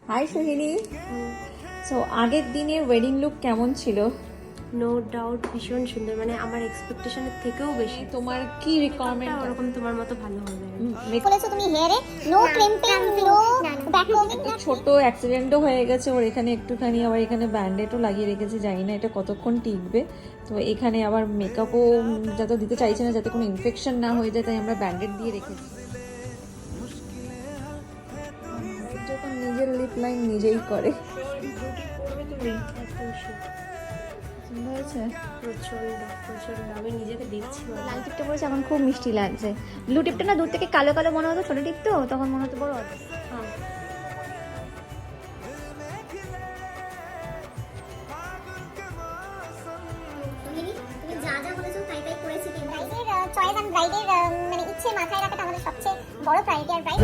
High Sohini. So আগের দিনের wedding look কেমন ছিল? নো ডাউট ভীষণ সুন্দর, মানে আমার এক্সপেকটেশনের থেকেও বেশি। তোমার কি রিকোয়ারমেন্ট? ওরকম তোমার মতো ভালো হবে। বলেছো তুমি হেয়ারে নো ক্রিম্পিং, নো ব্যাককমিং। ছোট অ্যাক্সিডেন্টও হয়ে গেছে ওর এখানে একটুখানি, আবার এখানে ব্যান্ডেডও লাগিয়ে রেখেছে, জানি না এটা কতক্ষণ টিকবে। তো এখানে আবার মেকআপও যাতে দিতে চাইছে না, যাতে কোনো ইনফেকশন না হয়ে যায়, তাই আমরা ব্যান্ডেড দিয়ে রেখেছি। যখন নিজের লিপ লাইন নিজেই করে। সুন্দর হয়েছে, প্রচন্ড প্রচন্ড, আমি নিজেকে দেখছি। লাল টিপটা পরেছে, এখন খুব মিষ্টি লাগছে। ব্লু টিপটা না দূর থেকে কালো কালো মনে হতো, ছোট টিপ তো তখন মনে হতো বড় হতো। তুমি যা যা বলেছো তাই তাই করেছি। ব্রাইডের চয়েস এন্ড ব্রাইডের মানে ইচ্ছে মাথায় রাখাটা আমাদের সবচেয়ে বড় প্রায়োরিটি। আর ব্রাইড